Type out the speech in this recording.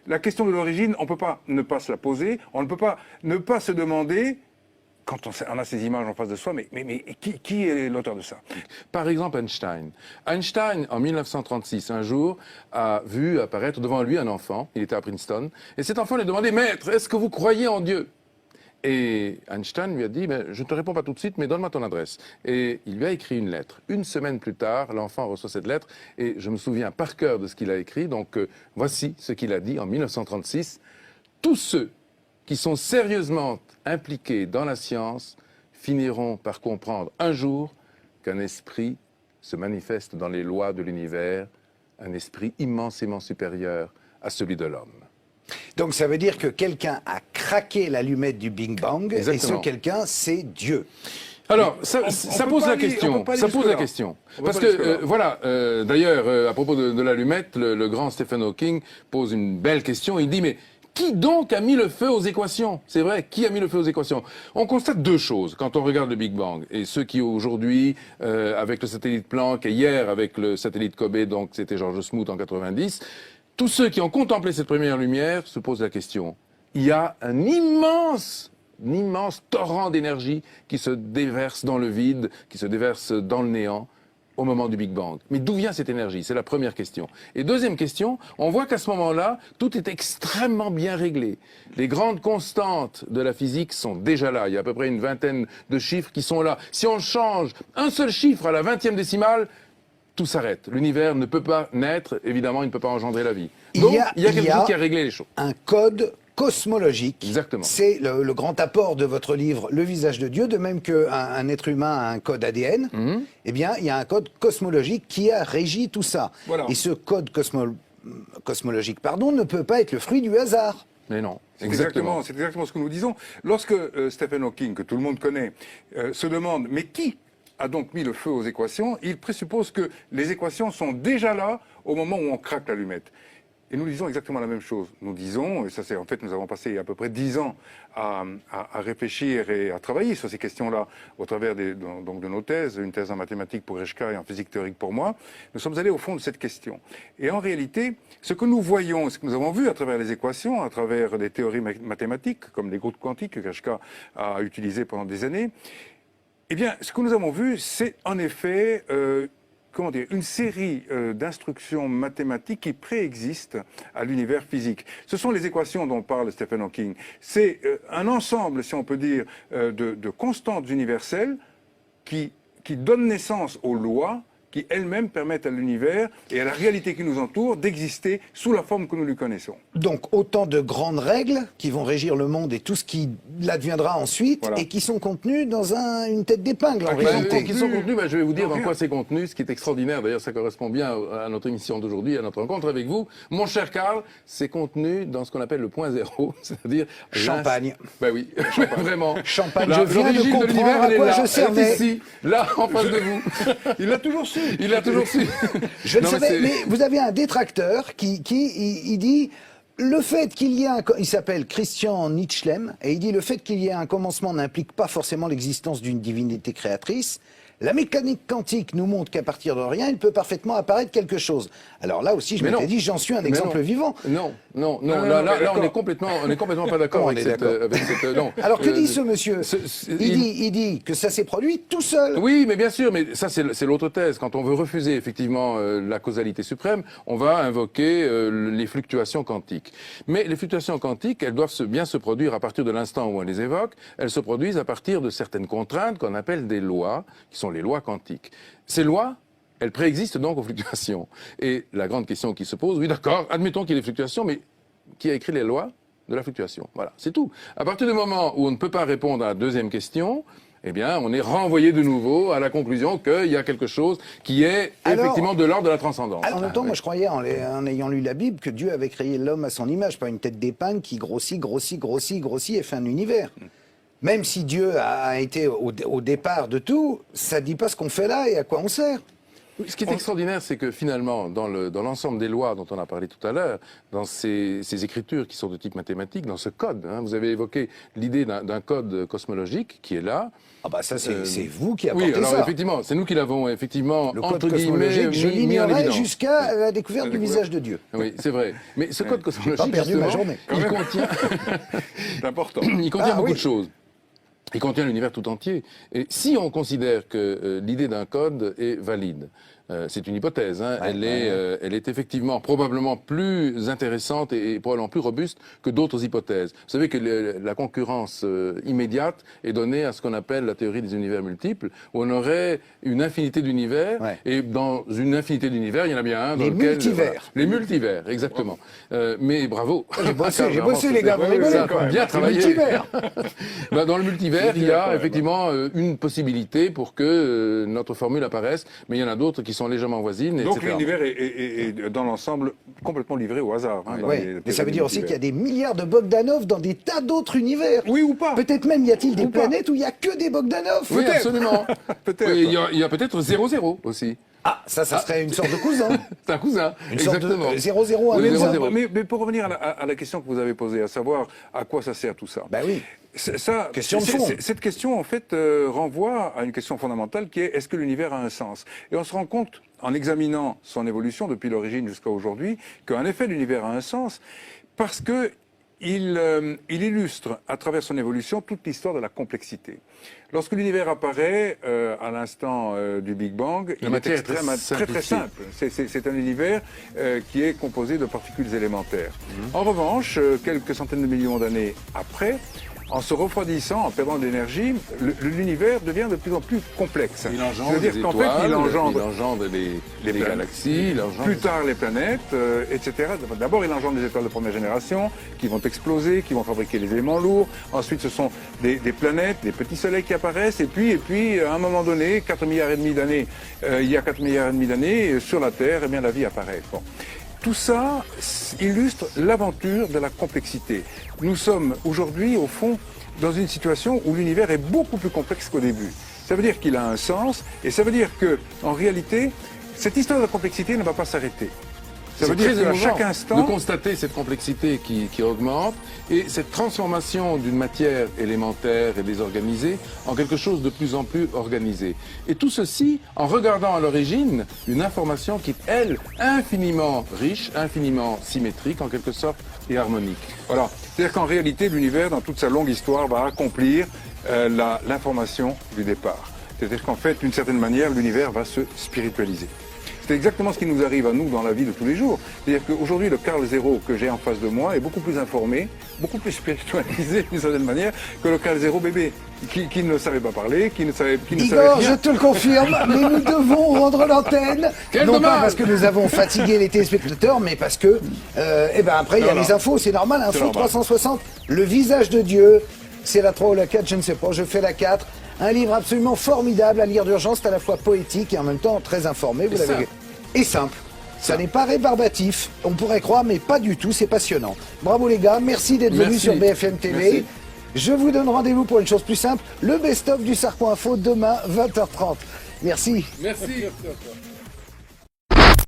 La question de l'origine, on ne peut pas ne pas se la poser, on ne peut pas ne pas se demander, quand on a ces images en face de soi, mais qui est l'auteur de ça? Par exemple, Einstein. Einstein, en 1936, un jour, a vu apparaître devant lui un enfant, il était à Princeton, et cet enfant lui a demandé « Maître, est-ce que vous croyez en Dieu ?» Et Einstein lui a dit « Je ne te réponds pas tout de suite, mais donne-moi ton adresse. » Et il lui a écrit une lettre. Une semaine plus tard, l'enfant reçoit cette lettre, et je me souviens par cœur de ce qu'il a écrit, donc voici ce qu'il a dit en 1936. « Tous ceux qui sont sérieusement impliqués dans la science finiront par comprendre un jour qu'un esprit se manifeste dans les lois de l'univers, un esprit immensément supérieur à celui de l'homme. » Donc ça veut dire que quelqu'un a craqué l'allumette du Big Bang, Exactement. et ce quelqu'un, c'est Dieu. Alors, ça pose la question. Ça pose la question. Parce que, voilà, d'ailleurs, à propos de l'allumette, le grand Stephen Hawking pose une belle question. Il dit, mais qui donc a mis le feu aux équations? C'est vrai, qui a mis le feu aux équations? On constate deux choses quand on regarde le Big Bang. Et ceux qui aujourd'hui, avec le satellite Planck, et hier avec le satellite Kobe, donc c'était George Smoot en 90, tous ceux qui ont contemplé cette première lumière se posent la question. Il y a un immense torrent d'énergie qui se déverse dans le vide, qui se déverse dans le néant au moment du Big Bang. Mais d'où vient cette énergie? C'est la première question. Et deuxième question, on voit qu'à ce moment-là, tout est extrêmement bien réglé. Les grandes constantes de la physique sont déjà là. Il y a à peu près une vingtaine de chiffres qui sont là. Si on change un seul chiffre à la 20e décimale, tout s'arrête. L'univers ne peut pas naître, évidemment, il ne peut pas engendrer la vie. Donc, il y a quelque chose qui a réglé les choses. Un code cosmologique. Exactement. C'est le grand apport de votre livre, Le visage de Dieu, de même qu'un être humain a un code ADN, eh bien, il y a un code cosmologique qui a régi tout ça. Voilà. Et ce code cosmologique, ne peut pas être le fruit du hasard. Mais non. C'est exactement ce que nous disons. Lorsque Stephen Hawking, que tout le monde connaît, se demande « Mais qui a donc mis le feu aux équations ?» il présuppose que les équations sont déjà là au moment où on craque l'allumette. Et nous disons exactement la même chose. Nous disons, et ça c'est en fait, nous avons passé à peu près 10 ans à réfléchir et à travailler sur ces questions-là au travers de nos thèses, une thèse en mathématiques pour Reshka et en physique théorique pour moi. Nous sommes allés au fond de cette question. Et en réalité, ce que nous voyons, ce que nous avons vu à travers les équations, à travers des théories mathématiques, comme les groupes quantiques que Reshka a utilisées pendant des années, eh bien, ce que nous avons vu, c'est en effet une série d'instructions mathématiques qui préexistent à l'univers physique. Ce sont les équations dont parle Stephen Hawking. C'est un ensemble, si on peut dire, de constantes universelles qui donnent naissance aux lois qui elles-mêmes permettent à l'univers et à la réalité qui nous entoure d'exister sous la forme que nous lui connaissons. Donc autant de grandes règles qui vont régir le monde et tout ce qui l'adviendra ensuite, voilà. Et qui sont contenues dans une tête d'épingle en réalité. Qui sont contenues, je vais vous dire dans quoi c'est contenu, ce qui est extraordinaire, d'ailleurs ça correspond bien à notre émission d'aujourd'hui, à notre rencontre avec vous. Mon cher Karl, c'est contenu dans ce qu'on appelle le point zéro, c'est-à-dire... Champagne. Ben oui, vraiment. Champagne, je viens de comprendre à quoi je servais. Ici, là, en face de vous. Il l'a toujours su. Il l'a toujours su. Je le savais, mais vous avez un détracteur qui dit le fait qu'il y ait il s'appelle Christian Nietschlem, et il dit le fait qu'il y ait un commencement n'implique pas forcément l'existence d'une divinité créatrice. La mécanique quantique nous montre qu'à partir de rien, il peut parfaitement apparaître quelque chose. Alors là aussi, je m'étais dit, j'en suis un exemple vivant. Non, là, on est complètement pas d'accord avec cette, non. Alors que dit ce monsieur? Il dit que ça s'est produit tout seul. Oui, mais bien sûr, mais ça c'est l'autre thèse. Quand on veut refuser effectivement la causalité suprême, on va invoquer les fluctuations quantiques. Mais les fluctuations quantiques, elles doivent bien se produire à partir de l'instant où on les évoque. Elles se produisent à partir de certaines contraintes qu'on appelle des lois, qui sont les lois quantiques. Ces lois, elles préexistent donc aux fluctuations. Et la grande question qui se pose, oui d'accord, admettons qu'il y ait des fluctuations, mais qui a écrit les lois de la fluctuation? Voilà, c'est tout. À partir du moment où on ne peut pas répondre à la deuxième question, eh bien, on est renvoyé de nouveau à la conclusion qu'il y a quelque chose qui est effectivement de l'ordre de la transcendance. En même temps, moi je croyais, en ayant lu la Bible, que Dieu avait créé l'homme à son image, pas une tête d'épingle qui grossit et fait un univers. Même si Dieu a été au départ de tout, ça ne dit pas ce qu'on fait là et à quoi on sert. Ce qui est extraordinaire, c'est que finalement, dans l'ensemble des lois dont on a parlé tout à l'heure, dans ces écritures qui sont de type mathématique, dans ce code, hein, vous avez évoqué l'idée d'un code cosmologique qui est là. Ah bah ça, c'est vous qui apportez ça. Oui, alors effectivement, c'est nous qui l'avons effectivement, le code entre guillemets, je mis en l'ignorais évidence. jusqu'à la découverte du visage de Dieu. Oui, c'est vrai. Mais ce code cosmologique, pas perdu ma journée. il contient, C'est important. il contient beaucoup de choses. Il contient l'univers tout entier. Et si on considère que l'idée d'un code est valide, c'est une hypothèse, hein, elle est effectivement probablement plus intéressante et probablement plus robuste que d'autres hypothèses. Vous savez que la concurrence immédiate est donnée à ce qu'on appelle la théorie des univers multiples, où on aurait une infinité d'univers, et dans une infinité d'univers, il y en a bien un dans lequel... multivers. Voilà, les multivers, exactement. Mais bravo. J'ai bossé les gars, vous rigolez quand même. Bien travaillé. Multivers. Dans le multivers, il y a effectivement une possibilité pour que notre formule apparaisse, mais il y en a d'autres qui sont légèrement voisines, etc. Donc l'univers est dans l'ensemble complètement livré au hasard. Hein, mais ça veut dire aussi qu'il y a des milliards de Bogdanov dans des tas d'autres univers. Oui ou pas. Peut-être même y a-t-il des planètes où il n'y a que des Bogdanov. Oui, absolument. Peut-être. Il y a peut-être 0-0 aussi. Ah, ça serait une sorte de cousin. C'est un cousin, Une exactement. sorte de 0-0, Oui, un cousin. 0-0. Mais pour revenir à la question que vous avez posée, à savoir à quoi ça sert tout ça. Ben oui. Question de fond. Cette question, en fait, renvoie à une question fondamentale qui est: est-ce que l'univers a un sens? Et on se rend compte, en examinant son évolution depuis l'origine jusqu'à aujourd'hui, qu'en effet, l'univers a un sens parce que il illustre à travers son évolution toute l'histoire de la complexité. Lorsque l'univers apparaît à l'instant du Big Bang, il est très simple. C'est un univers qui est composé de particules élémentaires. En revanche, quelques centaines de millions d'années après, en se refroidissant, en perdant de l'énergie, l'univers devient de plus en plus complexe. Il engendre des étoiles, il engendre les galaxies, il engendre plus tard les planètes, etc. D'abord, il engendre des étoiles de première génération qui vont exploser, qui vont fabriquer les éléments lourds. Ensuite, ce sont des planètes, des petits soleils qui apparaissent. Et puis, à un moment donné, 4,5 milliards d'années, il y a 4,5 milliards d'années, sur la Terre, eh bien, la vie apparaît. Bon. Tout ça illustre l'aventure de la complexité. Nous sommes aujourd'hui, au fond, dans une situation où l'univers est beaucoup plus complexe qu'au début. Ça veut dire qu'il a un sens, et ça veut dire que, en réalité, cette histoire de la complexité ne va pas s'arrêter. Ça veut dire qu'à chaque instant... de constater cette complexité qui augmente et cette transformation d'une matière élémentaire et désorganisée en quelque chose de plus en plus organisé. Et tout ceci en regardant à l'origine une information qui est, elle, infiniment riche, infiniment symétrique en quelque sorte et harmonique. Voilà. C'est-à-dire qu'en réalité, l'univers, dans toute sa longue histoire, va accomplir l'information du départ. C'est-à-dire qu'en fait, d'une certaine manière, l'univers va se spiritualiser. C'est exactement ce qui nous arrive à nous dans la vie de tous les jours. C'est-à-dire qu'aujourd'hui, le Carl Zero que j'ai en face de moi est beaucoup plus informé, beaucoup plus spiritualisé d'une certaine manière que le Carl Zero bébé, qui ne savait pas parler, qui ne savait Igor, rien. je te le confirme, mais nous devons rendre l'antenne. Non pas parce que nous avons fatigué les téléspectateurs, mais parce que, après, il y a les infos, c'est normal, info 360, le visage de Dieu, c'est la 3 ou la 4, je ne sais pas, je fais la 4. Un livre absolument formidable à lire d'urgence, c'est à la fois poétique et en même temps très informé. Vous l'avez vu. Et simple. Ça n'est pas rébarbatif, on pourrait croire, mais pas du tout, c'est passionnant. Bravo les gars, merci d'être venus sur BFM TV. Merci. Je vous donne rendez-vous pour une chose plus simple, le best-of du Sarko Info demain 20h30. Merci. Merci.